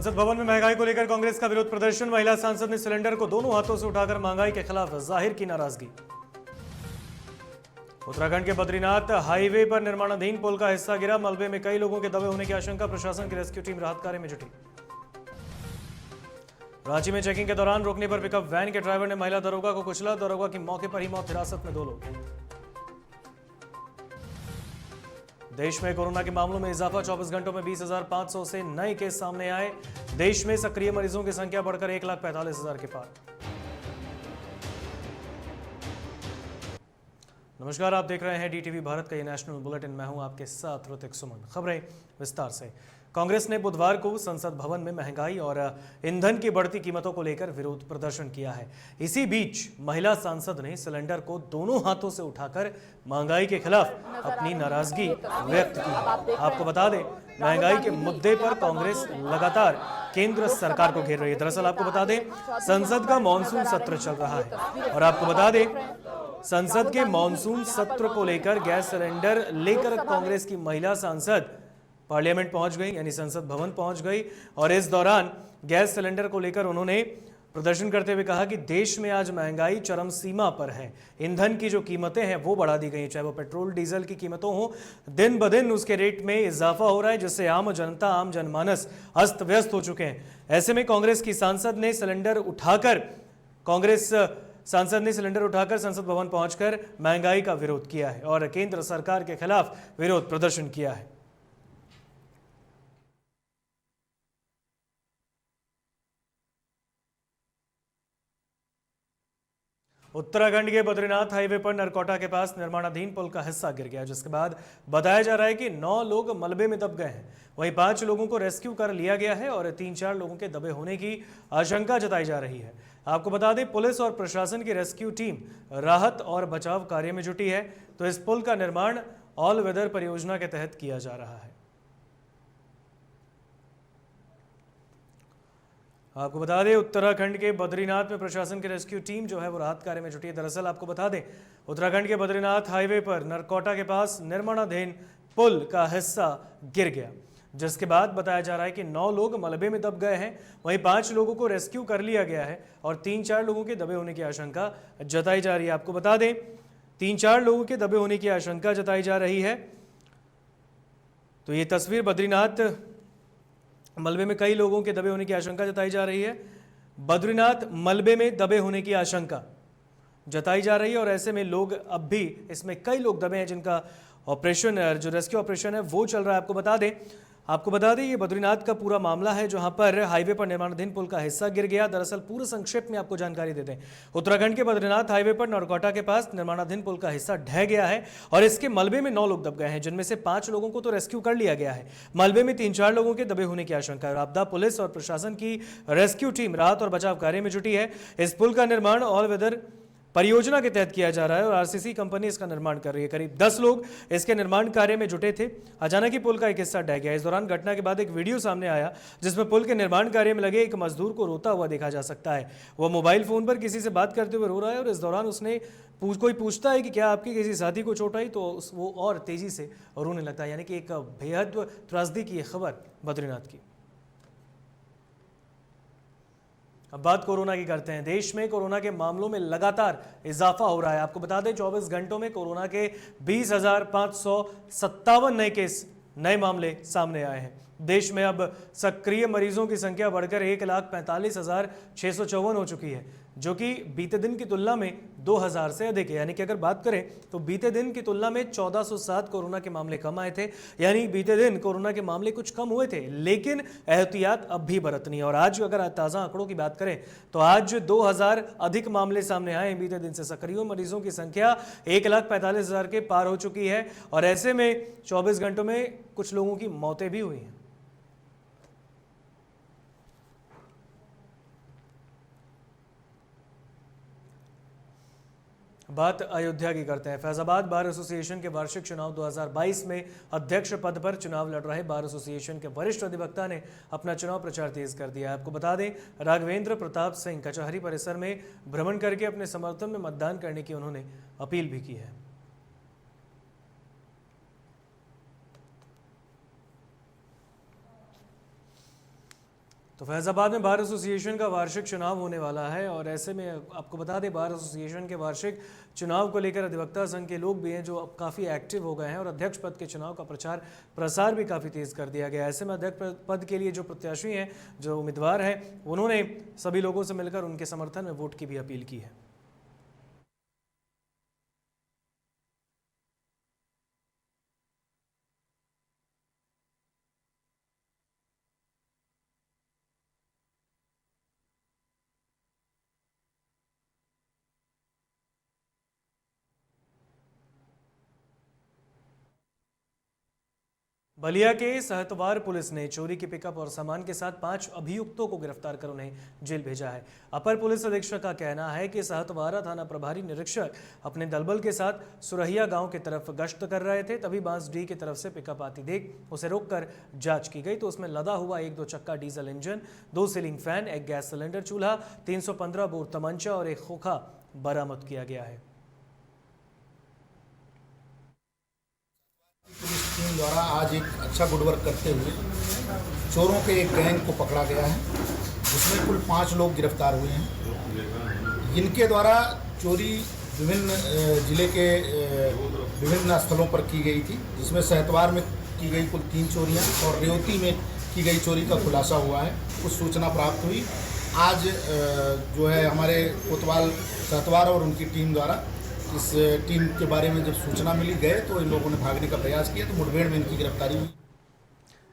संसद भवन में महंगाई को लेकर कांग्रेस का विरोध प्रदर्शन। महिला सांसद ने सिलेंडर को दोनों हाथों से उठाकर महंगाई के खिलाफ जाहिर की नाराजगी। उत्तराखंड के बद्रीनाथ हाईवे पर निर्माणाधीन पुल का हिस्सा गिरा। मलबे में कई लोगों के दबे होने की आशंका। प्रशासन की रेस्क्यू टीम राहत कार्य में जुटी। रांची में चेकिंग के दौरान रोकने पर पिकअप वैन के ड्राइवर ने महिला दरोगा को कुचला। दरोगा की मौके पर ही मौत। हिरासत में 2 लोग। देश में कोरोना के मामलों में इजाफा। 24 घंटों में 20,500 से नए केस सामने आए। देश में सक्रिय मरीजों की संख्या बढ़कर 1,45,000 के पार। नमस्कार, आप देख रहे हैं डीटीवी भारत का ये नेशनल बुलेटिन। मैं हूं आपके साथ ऋतिक सुमन। खबरें विस्तार से। कांग्रेस ने बुधवार को संसद भवन में महंगाई और ईंधन की बढ़ती कीमतों को लेकर विरोध प्रदर्शन किया है। इसी बीच महिला सांसद ने सिलेंडर को दोनों हाथों से उठाकर महंगाई के खिलाफ अपनी नाराजगी व्यक्त की। आपको बता दें, महंगाई के मुद्दे पर कांग्रेस लगातार केंद्र सरकार को घेर रही है। दरअसल आपको बता दें, संसद का मॉनसून सत्र चल रहा है और आपको बता दें, संसद के मॉनसून सत्र को लेकर गैस सिलेंडर लेकर कांग्रेस की महिला सांसद पार्लियामेंट पहुंच गई, यानी संसद भवन पहुंच गई। और इस दौरान गैस सिलेंडर को लेकर उन्होंने प्रदर्शन करते हुए कहा कि देश में आज महंगाई चरम सीमा पर है। ईंधन की जो कीमतें हैं वो बढ़ा दी गई, चाहे वो पेट्रोल डीजल की कीमतों हो। दिन ब दिन उसके रेट में इजाफा हो रहा है, जिससे आम जनता, आम जनमानस अस्त व्यस्त हो चुके हैं। ऐसे में कांग्रेस ने सिलेंडर उठाकर संसद भवन पहुंचकर महंगाई का विरोध किया है और केंद्र सरकार के खिलाफ विरोध प्रदर्शन किया है। उत्तराखंड के बद्रीनाथ हाईवे पर नरकोटा के पास निर्माणाधीन पुल का हिस्सा गिर गया, जिसके बाद बताया जा रहा है कि 9 लोग मलबे में दब गए हैं। वहीं 5 लोगों को रेस्क्यू कर लिया गया है और 3-4 लोगों के दबे होने की आशंका जताई जा रही है। आपको बता दें, पुलिस और प्रशासन की रेस्क्यू टीम राहत और बचाव कार्य में जुटी है। तो इस पुल का निर्माण ऑल वेदर परियोजना के तहत किया जा रहा है। आपको बता दें, उत्तराखंड के बद्रीनाथ में प्रशासन की रेस्क्यू टीम जो है वो राहत कार्य में जुटी है। दरअसल आपको बता दें, उत्तराखंड के बद्रीनाथ हाईवे पर नरकोटा के पास निर्माणाधीन पुल का हिस्सा गिर गया, जिसके बाद बताया जा रहा है कि 9 लोग मलबे में दब गए हैं। वहीं 5 लोगों को रेस्क्यू कर लिया गया है और 3-4 लोगों के दबे होने की आशंका जताई जा रही है। आपको बता दें, 3-4 लोगों के दबे होने की आशंका जताई जा रही है। तो ये तस्वीर बद्रीनाथ मलबे में कई लोगों के दबे होने की आशंका जताई जा रही है। बद्रीनाथ मलबे में दबे होने की आशंका जताई जा रही है और ऐसे में लोग अब भी इसमें कई लोग दबे हैं, जिनका ऑपरेशन, जो रेस्क्यू ऑपरेशन है वो चल रहा है। आपको बता दें ये बद्रीनाथ का पूरा मामला है, जहां पर हाईवे पर निर्माणाधीन पुल का हिस्सा गिर गया। दरअसल पूरे संक्षेप में आपको जानकारी देते हैं। उत्तराखंड के बद्रीनाथ हाईवे पर नरकोटा के पास निर्माणाधीन पुल का हिस्सा ढह गया है और इसके मलबे में 9 लोग दब गए हैं, जिनमें से 5 लोगों को तो रेस्क्यू कर लिया गया है। मलबे में 3-4 लोगों के दबे होने की आशंका है। आपदा, पुलिस और प्रशासन की रेस्क्यू टीम राहत और बचाव कार्य में जुटी है। इस पुल का निर्माण ऑल वेदर परियोजना के तहत किया जा रहा है और आरसीसी कंपनी इसका निर्माण कर रही है। करीब 10 लोग इसके निर्माण कार्य में जुटे थे। अचानक ही पुल का एक हिस्सा ढह गया। इस दौरान घटना के बाद एक वीडियो सामने आया, जिसमें पुल के निर्माण कार्य में लगे एक मजदूर को रोता हुआ देखा जा सकता है। वह मोबाइल फोन पर किसी से बात करते हुए रो रहा है और इस दौरान कोई पूछता है कि क्या आपके किसी साथी को चोट आई, तो वो और तेजी से रोने लगता है। यानी कि एक बेहद त्रासदी की खबर बद्रीनाथ की। अब बात कोरोना की करते हैं। देश में कोरोना के मामलों में लगातार इजाफा हो रहा है। आपको बता दें, 24 घंटों में कोरोना के 20,557 नए मामले सामने आए हैं। देश में अब सक्रिय मरीजों की संख्या बढ़कर 1,45,654 हो चुकी है, जो कि बीते दिन की तुलना में 2,000 से अधिक है। यानी कि अगर बात करें तो बीते दिन की तुलना में 1407 कोरोना के मामले कम आए थे। यानी बीते दिन कोरोना के मामले कुछ कम हुए थे, लेकिन एहतियात अब भी बरतनी है। और आज अगर ताज़ा आंकड़ों की बात करें तो आज 2,000 अधिक मामले सामने आए हैं। बीते दिन से सक्रिय मरीजों की संख्या 1,45,000 के पार हो चुकी है और ऐसे में 24 घंटों में कुछ लोगों की मौतें भी हुई हैं। बात अयोध्या की करते हैं। फैजाबाद बार एसोसिएशन के वार्षिक चुनाव 2022 में अध्यक्ष पद पर चुनाव लड़ रहे बार एसोसिएशन के वरिष्ठ अधिवक्ता ने अपना चुनाव प्रचार तेज कर दिया है। आपको बता दें, राघवेंद्र प्रताप सिंह कचहरी परिसर में भ्रमण करके अपने समर्थन में मतदान करने की उन्होंने अपील भी की है। तो फैजाबाद में बार एसोसिएशन का वार्षिक चुनाव होने वाला है और ऐसे में आपको बता दें बार एसोसिएशन के वार्षिक चुनाव को लेकर अधिवक्ता संघ के लोग भी हैं जो अब काफ़ी एक्टिव हो गए हैं और अध्यक्ष पद के चुनाव का प्रचार प्रसार भी काफ़ी तेज़ कर दिया गया है। ऐसे में अध्यक्ष पद के लिए जो प्रत्याशी हैं, जो उम्मीदवार हैं, उन्होंने सभी लोगों से मिलकर उनके समर्थन में वोट की भी अपील की है। बलिया के सहतवार पुलिस ने चोरी की पिकअप और सामान के साथ 5 अभियुक्तों को गिरफ्तार कर उन्हें जेल भेजा है। अपर पुलिस अधीक्षक का कहना है कि सहतवारा थाना प्रभारी निरीक्षक अपने दलबल के साथ सुरहिया गांव की तरफ गश्त कर रहे थे, तभी बांसडीह की तरफ से पिकअप आती देख उसे रोककर जांच की गई तो उसमें लदा हुआ 1-2 चक्का diesel engine, 2 ceiling fan, 1 gas cylinder चूल्हा, 315 बोर तमंचा और 1 खोखा बरामद किया गया है। पुलिस टीम द्वारा आज एक अच्छा गुड वर्क करते हुए चोरों के एक गैंग को पकड़ा गया है, जिसमें कुल 5 लोग गिरफ्तार हुए हैं। इनके द्वारा चोरी विभिन्न जिले के विभिन्न स्थलों पर की गई थी, जिसमें सहतवार में की गई कुल 3 चोरियां और रेवती में की गई चोरी का खुलासा हुआ है। कुछ सूचना प्राप्त हुई, आज जो है हमारे कोतवाल सहतवार और उनकी टीम द्वारा इस टीम के बारे में जब सूचना मिली गए तो इन लोगों ने भागने का प्रयास किया, तो मुठभेड़ में इनकी गिरफ्तारी हुई।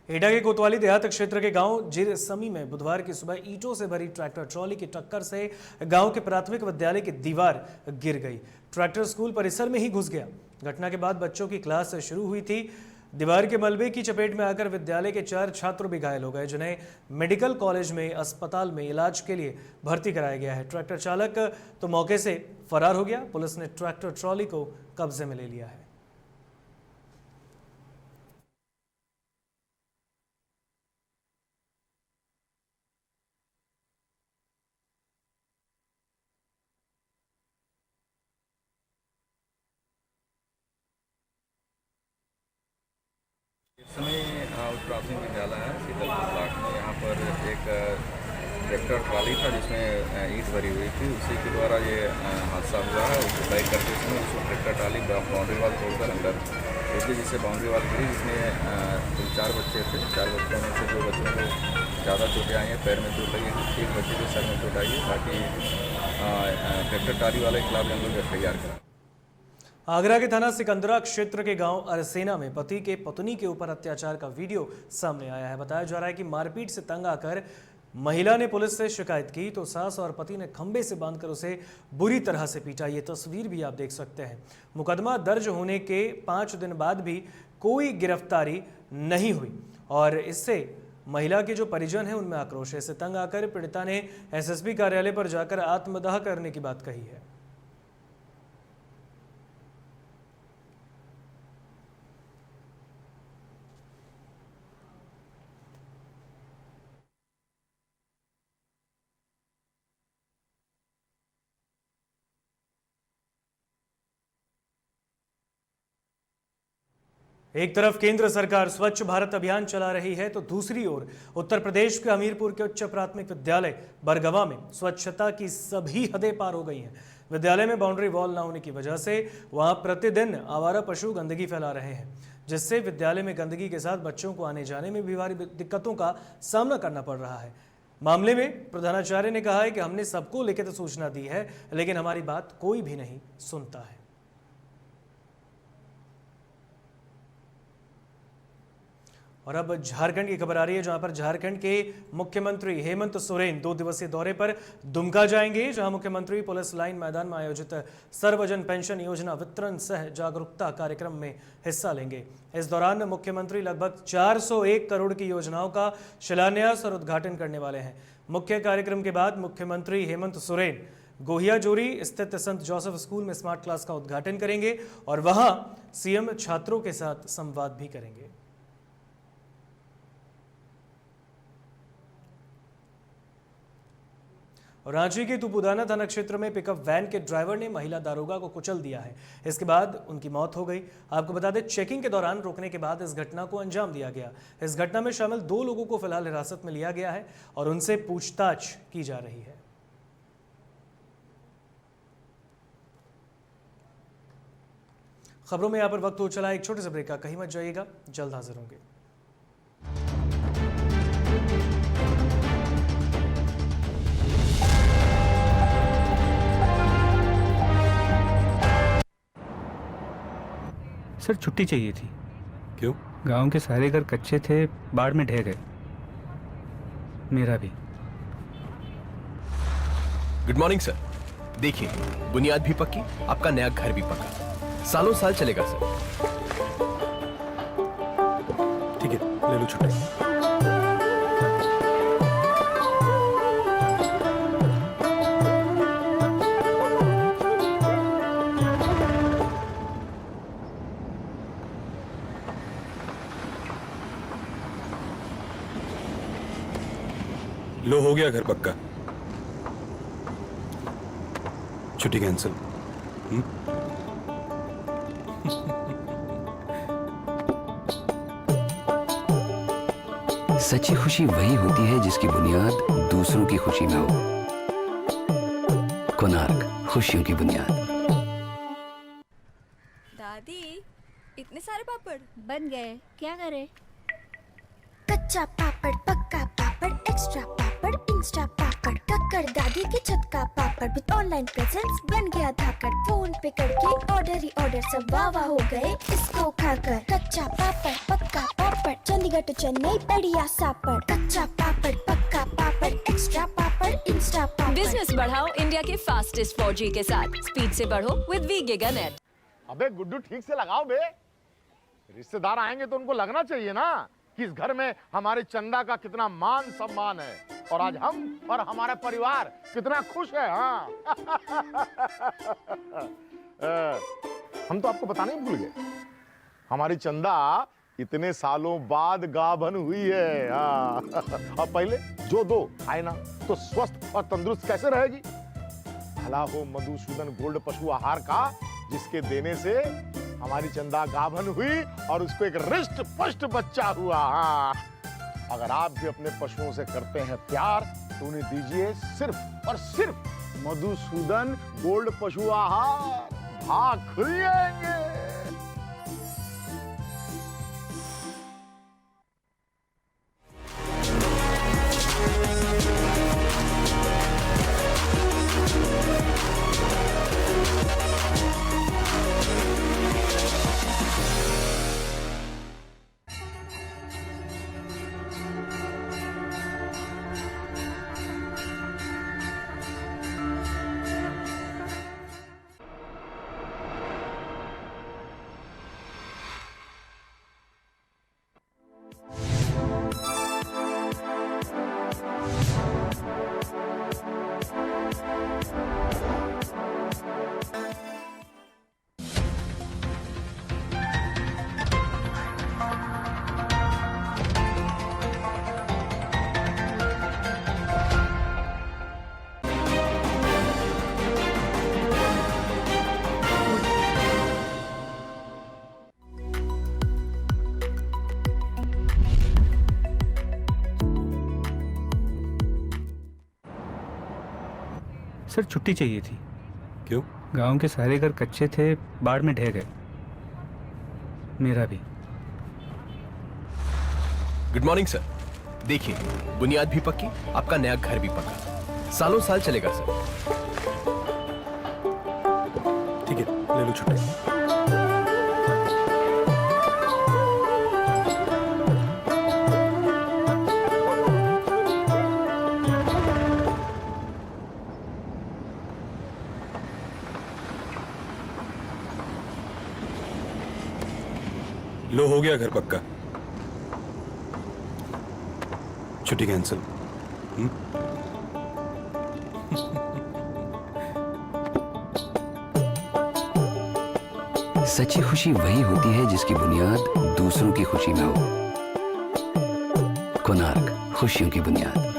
एटा के कोतवाली देहात क्षेत्र के गांव जिरसमी में बुधवार की सुबह ईंटों से भरी ट्रैक्टर ट्रॉली की टक्कर से गांव के प्राथमिक विद्यालय की दीवार गिर गई। ट्रैक्टर स्कूल परिसर में ही घुस गया। घटना के बाद बच्चों की क्लास शुरू हुई थी। दीवार के मलबे की चपेट में आकर विद्यालय के 4 छात्र भी घायल हो गए, जिन्हें मेडिकल कॉलेज में अस्पताल में इलाज के लिए भर्ती कराया गया है। ट्रैक्टर चालक तो मौके से फरार हो गया। पुलिस ने ट्रैक्टर ट्रॉली को कब्जे में ले लिया है। इस समय आउट क्रॉसिंग विद्यालय है शीतलपुर ब्लॉक में। यहाँ पर एक ट्रैक्टर ट्रॉली था जिसमें ईंट भरी हुई थी, उसी के द्वारा ये हादसा हुआ है। उसको बैक करते समय उसको ट्रैक्टर ट्रॉली बाउंड्री वाल तोड़कर अंदर गिरी, जिससे बाउंड्री वाल गिरी, जिसमें कुल 4 बच्चे थे। 4 बच्चों में से 2 बच्चों को ज़्यादा चोटें आई हैं, पैर में चोट आई है, 1 बच्चे को सर में चोट आई है। बाकी ट्रैक्टर ट्रॉली वाले के खिलाफ हम लोग FIR करा। आगरा के थाना सिकंदरा क्षेत्र के गांव अरसेना में पति के पत्नी के ऊपर अत्याचार का वीडियो सामने आया है। बताया जा रहा है कि मारपीट से तंग आकर महिला ने पुलिस से शिकायत की तो सास और पति ने खंबे से बांधकर उसे बुरी तरह से पीटा। ये तस्वीर भी आप देख सकते हैं। मुकदमा दर्ज होने के 5 दिन बाद भी कोई गिरफ्तारी नहीं हुई और इससे महिला के जो परिजन हैं उनमें आक्रोश है। इससे तंग आकर पीड़िता ने SSP कार्यालय पर जाकर आत्मदाह करने की बात कही है। एक तरफ केंद्र सरकार स्वच्छ भारत अभियान चला रही है तो दूसरी ओर उत्तर प्रदेश के हमीरपुर के उच्च प्राथमिक विद्यालय बरगवा में स्वच्छता की सभी हदें पार हो गई हैं। विद्यालय में बाउंड्री वॉल न होने की वजह से वहां प्रतिदिन आवारा पशु गंदगी फैला रहे हैं, जिससे विद्यालय में गंदगी के साथ बच्चों को आने जाने में भी भारी दिक्कतों का सामना करना पड़ रहा है। मामले में प्रधानाचार्य ने कहा है कि हमने सबको लिखित सूचना दी है, लेकिन हमारी बात कोई भी नहीं सुनता है। और अब झारखंड की खबर आ रही है, जहां पर झारखंड के मुख्यमंत्री हेमंत सोरेन 2 दिवसीय दौरे पर दुमका जाएंगे, जहां मुख्यमंत्री पुलिस लाइन मैदान में आयोजित सर्वजन पेंशन योजना वितरण सह जागरूकता कार्यक्रम में हिस्सा लेंगे। इस दौरान मुख्यमंत्री लगभग 401 करोड़ की योजनाओं का शिलान्यास और उद्घाटन करने वाले हैं। मुख्य कार्यक्रम के बाद मुख्यमंत्री हेमंत सोरेन गोहियाजोरी स्थित संत जोसेफ स्कूल में स्मार्ट क्लास का उद्घाटन करेंगे और वहां सीएम छात्रों के साथ संवाद भी करेंगे। और रांची के तुपुदाना थाना क्षेत्र में पिकअप वैन के ड्राइवर ने महिला दारोगा को कुचल दिया है। इसके बाद उनकी मौत हो गई। आपको बता दें, चेकिंग के दौरान रोकने के बाद इस घटना को अंजाम दिया गया। इस घटना में शामिल 2 लोगों को फिलहाल हिरासत में लिया गया है और उनसे पूछताछ की जा रही है। खबरों में यहाँ पर वक्त हो चला एक छोटे से ब्रेक का, कहीं मत जाइएगा, जल्द हाजिर होंगे। सर छुट्टी चाहिए थी। क्यों? गांव के सारे घर कच्चे थे, बाढ़ में ढह गए, मेरा भी। Good morning sir. देखिए, बुनियाद भी पक्की, आपका नया घर भी पक्का, सालों साल चलेगा सर। ठीक है, ले लो छुट्टी। लो, हो गया घर पक्का। छुट्टी कैंसिल। सच्ची खुशी वही होती है जिसकी बुनियाद दूसरों की खुशी में हो। कोणार्क, खुशियों की बुनियाद। दादी, इतने सारे पापड़ बन गए, क्या करे? कच्चा पापड़, पक्का पापड़, एक्स्ट्रा पापड़, इंस्टा पापड़, कक्कर दादी के छत का पापड़ विद ऑनलाइन प्रेजेंस बन गया धाकड़। फोन पे करके ऑर्डर ही ऑर्डर, सब वाह वाह हो गए इसको खाकर। कच्चा पापड़, पक्का पापड़, चंडीगढ़ टू चेन्नई बढ़िया सापड़। कच्चा पापड़, पक्का पापड़, एक्स्ट्रा पापड़, इंस्टा पापड़। बिजनेस बढ़ाओ इंडिया के फास्टेस्ट 4G के साथ। स्पीड से बढ़ो विद वी गिगानेट। अबे गुड्डू, ठीक से लगाओ बे। रिश्तेदार आएंगे तो उनको लगना चाहिए ना कि इस घर में हमारे चंदा का कितना मान सम्मान है और आज हम और हमारा परिवार कितना खुश है। हाँ हम तो आपको बताना ही भूल गए, हमारी चंदा इतने सालों बाद गाभन हुई है। हाँ और पहले जो दो खाए ना तो स्वस्थ और तंदुरुस्त कैसे रहेगी। भला हो मधुसूदन गोल्ड पशु आहार का, जिसके देने से हमारी चंदा गाभन हुई और उसको एक रिष्ट पुष्ट बच्चा हुआ। हाँ, अगर आप भी अपने पशुओं से करते हैं प्यार तो उन्हें दीजिए सिर्फ और सिर्फ मधुसूदन गोल्ड पशु आहार। भाग खुल जाएंगे। सर छुट्टी चाहिए थी। क्यों? गांव के सारे घर कच्चे थे, बाढ़ में ढह गए, मेरा भी। Good morning sir. देखिए, बुनियाद भी पक्की, आपका नया घर भी पक्का, सालों साल चलेगा सर। ठीक है, ले लो छुट्टी। लो, हो गया घर पक्का। छुट्टी कैंसिल। सच्ची खुशी वही होती है जिसकी बुनियाद दूसरों की खुशी में हो। कोणार्क, खुशियों की बुनियाद।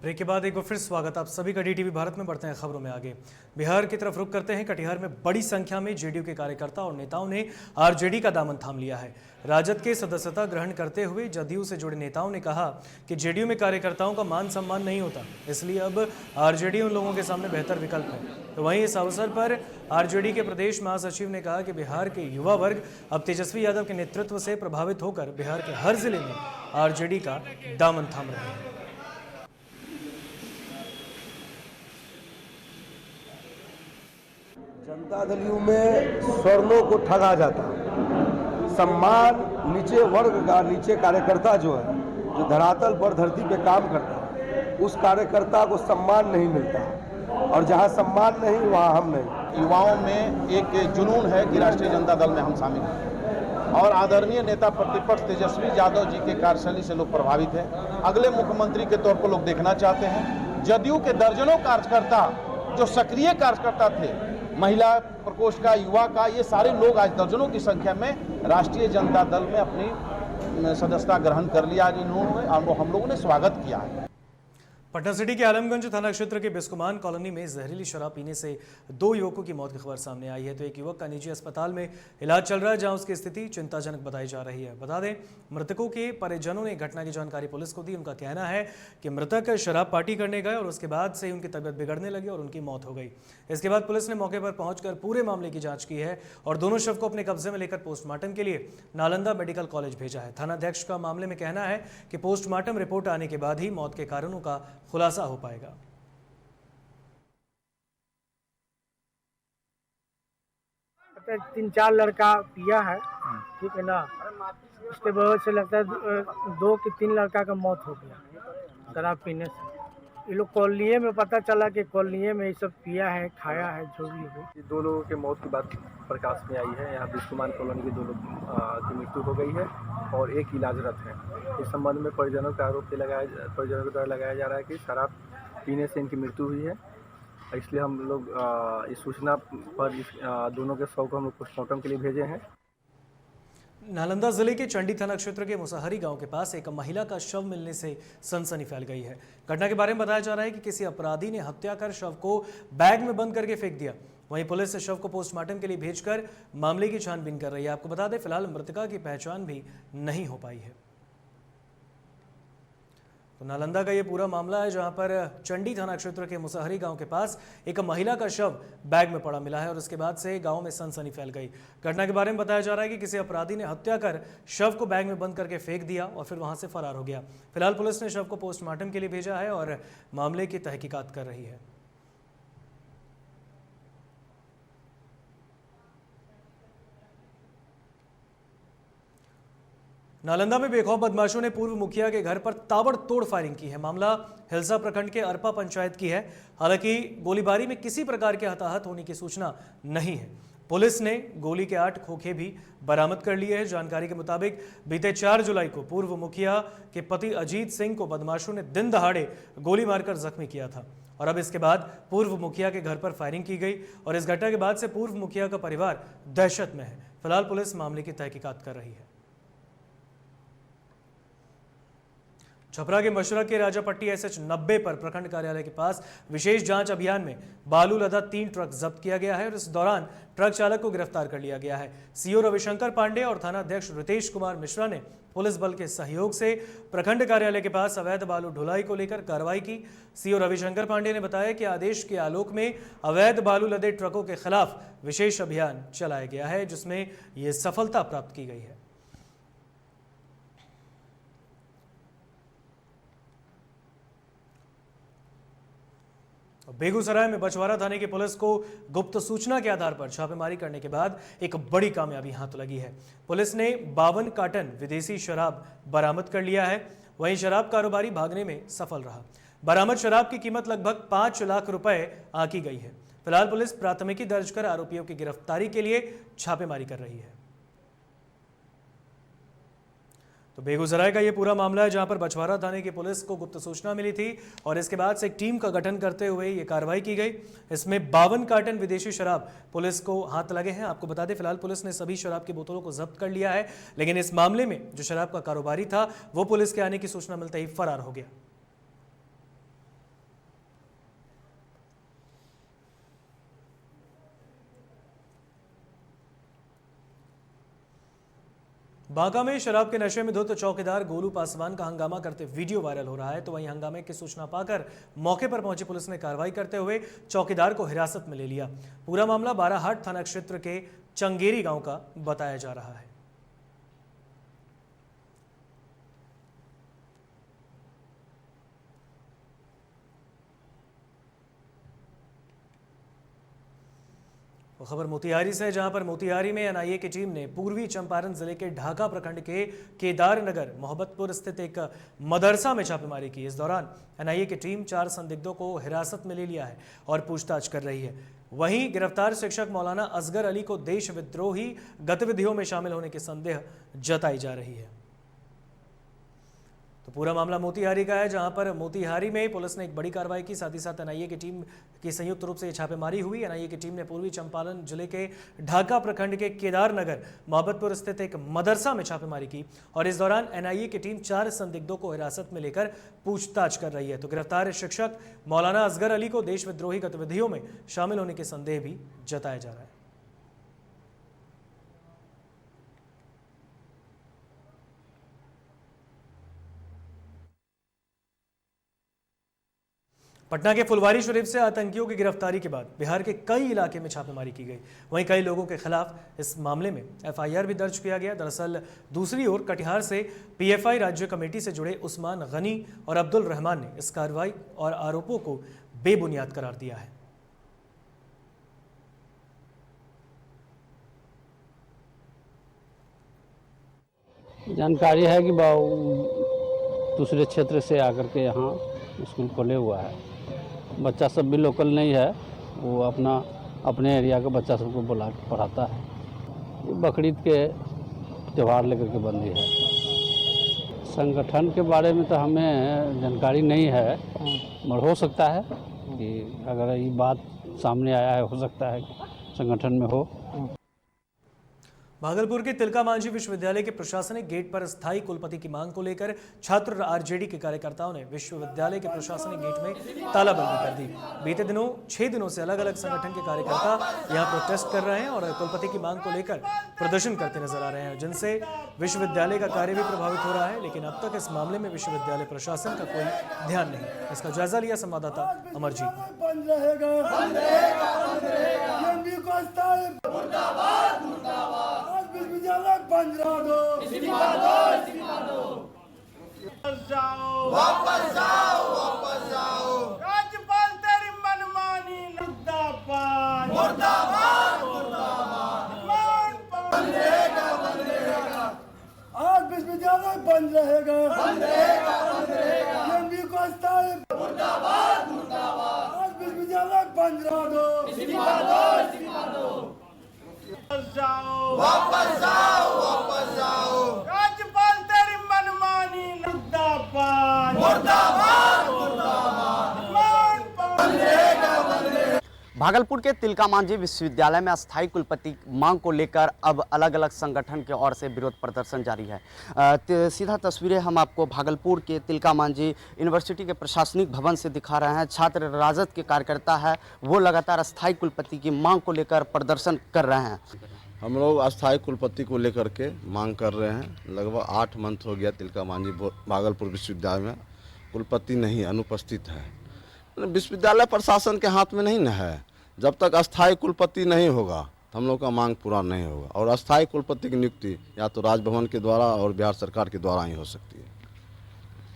ब्रेक के बाद एक बार फिर स्वागत आप सभी का DTV भारत में। बढ़ते हैं खबरों में आगे। बिहार की तरफ रुख करते हैं। कटिहार में बड़ी संख्या में जेडीयू के कार्यकर्ता और नेताओं ने आरजेडी का दामन थाम लिया है। राजद के सदस्यता ग्रहण करते हुए जदयू से जुड़े नेताओं ने कहा कि जेडीयू में कार्यकर्ताओं का मान सम्मान नहीं होता, इसलिए अब आरजेडी उन लोगों के सामने बेहतर विकल्प है। तो वहीं इस अवसर पर आरजेडी के प्रदेश महासचिव ने कहा कि बिहार के युवा वर्ग अब तेजस्वी यादव के नेतृत्व से प्रभावित होकर बिहार के हर जिले में आरजेडी का दामन थाम रहे हैं। जनता दल यू में स्वर्णों को ठगा जाता, सम्मान नीचे वर्ग का, नीचे कार्यकर्ता जो है, जो धरातल पर धरती पे काम करता है, उस कार्यकर्ता को सम्मान नहीं मिलता, और जहां सम्मान नहीं वहां हम नहीं। युवाओं में एक जुनून है कि राष्ट्रीय जनता दल में हम शामिल हैं, और आदरणीय नेता प्रतिपक्ष तेजस्वी यादव जी के कार्यशैली से लोग प्रभावित हैं। अगले मुख्यमंत्री के तौर पर लोग देखना चाहते हैं। जदयू के दर्जनों कार्यकर्ता जो सक्रिय कार्यकर्ता थे, महिला प्रकोष्ठ का, युवा का, ये सारे लोग आज दर्जनों की संख्या में राष्ट्रीय जनता दल में अपनी सदस्यता ग्रहण कर लिया। आज इन्होंने हम लोगों ने स्वागत किया है। पटना सिटी के आलमगंज थाना क्षेत्र के बिस्कुमान कॉलोनी में जहरीली शराब पीने से 2 युवकों की मौत की खबर सामने आई है। तो एक युवक का निजी अस्पताल में इलाज चल रहा है, जहां उसकी स्थिति चिंताजनक बताई जा रही है। बता दें, मृतकों के परिजनों ने घटना की जानकारी पुलिस को दी। उनका कहना है कि मृतक शराब पार्टी करने गए और उसके बाद से उनकी तबीयत बिगड़ने लगी और उनकी मौत हो गई। इसके बाद पुलिस ने मौके पर पहुंचकर पूरे मामले की जाँच की है और दोनों शव को अपने कब्जे में लेकर पोस्टमार्टम के लिए नालंदा मेडिकल कॉलेज भेजा है। थानाध्यक्ष का मामले में कहना है कि पोस्टमार्टम रिपोर्ट आने के बाद ही मौत के कारणों का खुलासा हो पाएगा। 3-4 लड़का पिया है, ठीक है ना, उसके वजह से लगता है 2 कि 3 लड़का का मौत हो गया शराब पीने से। ये लोग कॉलोनी में पता चला कि कॉलोनी में ये सब पिया है, खाया है, जो भी हो। 2 लोगों की मौत की बात प्रकाश में आई है। यहाँ बिस्कुमान कॉलोनी के 2 लोग की मृत्यु हो गई है और एक इलाजरत है। इस संबंध में परिजनों का आरोप परिजनों के द्वारा लगाया जा रहा है कि शराब पीने से इनकी मृत्यु हुई है। इसलिए हम लोग इस सूचना पर दोनों के शव को हम लोग पोस्टमार्टम के लिए भेजे हैं। नालंदा जिले के चंडी थाना क्षेत्र के मुसहरी गांव के पास एक महिला का शव मिलने से सनसनी फैल गई है। घटना के बारे में बताया जा रहा है कि किसी अपराधी ने हत्या कर शव को बैग में बंद करके फेंक दिया। वहीं पुलिस शव को पोस्टमार्टम के लिए भेजकर मामले की छानबीन कर रही है। आपको बता दें, फिलहाल मृतका की पहचान भी नहीं हो पाई है। तो नालंदा का ये पूरा मामला है, जहां पर चंडी थाना क्षेत्र के मुसहरी गांव के पास एक महिला का शव बैग में पड़ा मिला है और उसके बाद से गांव में सनसनी फैल गई। घटना के बारे में बताया जा रहा है कि किसी अपराधी ने हत्या कर शव को बैग में बंद करके फेंक दिया और फिर वहां से फरार हो गया। फिलहाल पुलिस ने शव को पोस्टमार्टम के लिए भेजा है और मामले की तहकीकात कर रही है। नालंदा में बेखौफ बदमाशों ने पूर्व मुखिया के घर पर ताबड़तोड़ फायरिंग की है। मामला हिलसा प्रखंड के अरपा पंचायत की है। हालांकि गोलीबारी में किसी प्रकार के हताहत होने की सूचना नहीं है। पुलिस ने गोली के 8 खोखे भी बरामद कर लिए हैं। जानकारी के मुताबिक बीते 4 जुलाई को पूर्व मुखिया के पति अजीत सिंह को बदमाशों ने दिन दहाड़े गोली मारकर जख्मी किया था और अब इसके बाद पूर्व मुखिया के घर पर फायरिंग की गई और इस घटना के बाद से पूर्व मुखिया का परिवार दहशत में है। फिलहाल पुलिस मामले की तहकीकात कर रही है। छपरा के मशरक के राजापट्टी SH 90 पर प्रखंड कार्यालय के पास विशेष जांच अभियान में बालू लदा 3 ट्रक जब्त किया गया है और इस दौरान ट्रक चालक को गिरफ्तार कर लिया गया है। सीओ रविशंकर पांडे और थानाध्यक्ष रितेश कुमार मिश्रा ने पुलिस बल के सहयोग से प्रखंड कार्यालय के पास अवैध बालू ढुलाई को लेकर कार्रवाई की। सीओ रविशंकर पांडे ने बताया कि आदेश के आलोक में अवैध बालू लदे ट्रकों के खिलाफ विशेष अभियान चलाया गया है, जिसमें ये सफलता प्राप्त की गई है। बेगूसराय में बछवाड़ा थाने की पुलिस को गुप्त सूचना के आधार पर छापेमारी करने के बाद एक बड़ी कामयाबी हाथ लगी है। पुलिस ने 52 कार्टन विदेशी शराब बरामद कर लिया है। वहीं शराब कारोबारी भागने में सफल रहा। बरामद शराब की कीमत लगभग 5 लाख रुपए आंकी गई है। फिलहाल पुलिस प्राथमिकी दर्ज कर आरोपियों की गिरफ्तारी के लिए छापेमारी कर रही है। तो बेगूसराय का ये पूरा मामला है, जहां पर बछवाड़ा थाने की पुलिस को गुप्त सूचना मिली थी और इसके बाद से एक टीम का गठन करते हुए ये कार्रवाई की गई। इसमें 52 कार्टन विदेशी शराब पुलिस को हाथ लगे हैं। आपको बता दें, फिलहाल पुलिस ने सभी शराब की बोतलों को जब्त कर लिया है, लेकिन इस मामले में जो शराब का कारोबारी था वो पुलिस के आने की सूचना मिलते ही फरार हो गया। बांका में शराब के नशे में धुत चौकीदार गोलू पासवान का हंगामा करते वीडियो वायरल हो रहा है। तो वहीं हंगामे की सूचना पाकर मौके पर पहुंची पुलिस ने कार्रवाई करते हुए चौकीदार को हिरासत में ले लिया। पूरा मामला बाराहाट थाना क्षेत्र के चंगेरी गांव का बताया जा रहा है। खबर मोतिहारी से है, जहां पर मोतिहारी में एनआईए की टीम ने पूर्वी चंपारण जिले के ढाका प्रखंड के केदारनगर मोहब्बतपुर स्थित एक मदरसा में छापेमारी की। इस दौरान एनआईए की टीम 4 संदिग्धों को हिरासत में ले लिया है और पूछताछ कर रही है। वहीं गिरफ्तार शिक्षक मौलाना असगर अली को देश विद्रोही गतिविधियों में शामिल होने की संदेह जताई जा रही है। तो पूरा मामला मोतिहारी का है, जहां पर मोतिहारी में पुलिस ने एक बड़ी कार्रवाई की। साथ ही साथ एनआईए की टीम की संयुक्त रूप से छापेमारी हुई। एनआईए की टीम ने पूर्वी चंपारण जिले के ढाका प्रखंड के केदारनगर मोहब्बतपुर स्थित एक मदरसा में छापेमारी की और इस दौरान एनआईए की टीम 4 संदिग्धों को हिरासत में लेकर पूछताछ कर रही है। तो गिरफ्तार शिक्षक मौलाना असगर अली को देश विद्रोही गतिविधियों में शामिल होने के संदेह भी जताया जा रहा है। पटना के फुलवारी शरीफ से आतंकियों की गिरफ्तारी के बाद बिहार के कई इलाके में छापेमारी की गई। वहीं कई लोगों के खिलाफ इस मामले में एफआईआर भी दर्ज किया गया। दरअसल दूसरी ओर कटिहार से पीएफआई राज्य कमेटी से जुड़े उस्मान गनी और अब्दुल रहमान ने इस कार्रवाई और आरोपों को बेबुनियाद करार दिया है। जानकारी है कि दूसरे क्षेत्र से आकर के यहाँ स्कूल खोले हुआ है। बच्चा सब भी लोकल नहीं है, वो अपने एरिया का बच्चा सबको बुला के पढ़ाता है। ये बकरीद के त्यौहार लेकर के बंदी है। संगठन के बारे में तो हमें जानकारी नहीं है, मगर हो सकता है कि अगर ये बात सामने आया है, हो सकता है कि संगठन में हो। भागलपुर के तिलका मांझी विश्वविद्यालय के प्रशासनिक गेट पर स्थायी कुलपति की मांग को लेकर छात्र आरजेडी के कार्यकर्ताओं ने विश्वविद्यालय के प्रशासनिक गेट में तालाबंदी कर दी। बीते दिनों 6 दिनों से अलग अलग संगठन के कार्यकर्ता यहां प्रोटेस्ट कर रहे हैं और कुलपति की मांग को लेकर प्रदर्शन करते नजर आ रहे हैं, जिनसे विश्वविद्यालय का कार्य भी प्रभावित हो रहा है। लेकिन अब तक इस मामले में विश्वविद्यालय प्रशासन का कोई ध्यान नहीं। इसका जायजा लिया संवाददाता अमरजीत। वापस जाओ राज्यपाल तेरी मनमानी मुर्दाबाद बंद रहेगा आज विश्वविद्यालय बंद रहेगा एमबी को स्थायी मुर्दाबाद आज विश्वविद्यालय बंद वापस जाओ राज्यपाल तेरी मनमानी मुर्दाबाद भागलपुर के तिलका मांझी विश्वविद्यालय में अस्थायी कुलपति मांग को लेकर अब अलग अलग संगठन के ओर से विरोध प्रदर्शन जारी है। सीधा तस्वीरें हम आपको भागलपुर के तिलका मांझी यूनिवर्सिटी के प्रशासनिक भवन से दिखा रहे हैं। छात्र राजद के कार्यकर्ता है, वो लगातार अस्थायी कुलपति की मांग को लेकर प्रदर्शन कर रहे हैं। हम लोग अस्थायी कुलपति को लेकर के मांग कर रहे हैं। लगभग 8 मंथ हो गया तिलका मांझी भागलपुर विश्वविद्यालय में कुलपति नहीं अनुपस्थित है। विश्वविद्यालय प्रशासन के हाथ में नहीं न है। जब तक अस्थायी कुलपति नहीं होगा तो हम लोग का मांग पूरा नहीं होगा और अस्थायी कुलपति की नियुक्ति या तो राजभवन के द्वारा और बिहार सरकार के द्वारा ही हो सकती है।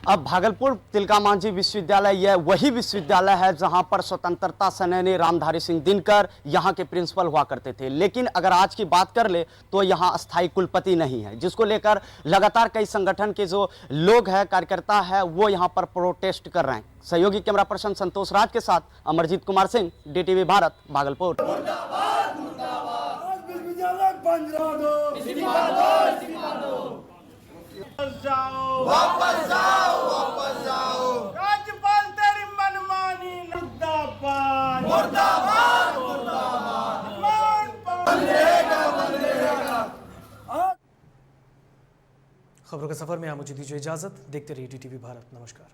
अब भागलपुर तिलका मांझी विश्वविद्यालय यह वही विश्वविद्यालय है जहां पर स्वतंत्रता सेनानी रामधारी सिंह दिनकर यहां के प्रिंसिपल हुआ करते थे। लेकिन अगर आज की बात कर ले तो यहां अस्थायी कुलपति नहीं है, जिसको लेकर लगातार कई संगठन के जो लोग हैं, कार्यकर्ता है, वो यहां पर प्रोटेस्ट कर रहे हैं। सहयोगी कैमरा पर्सन संतोष राज के साथ अमरजीत कुमार सिंह, DTV भारत, भागलपुर। वापस जाओ राज्यपाल तेरी मनमानी मुर्दाबाद खबरों के सफर में आप मुझे दीजिए इजाजत। देखते रहिए DTV भारत। नमस्कार।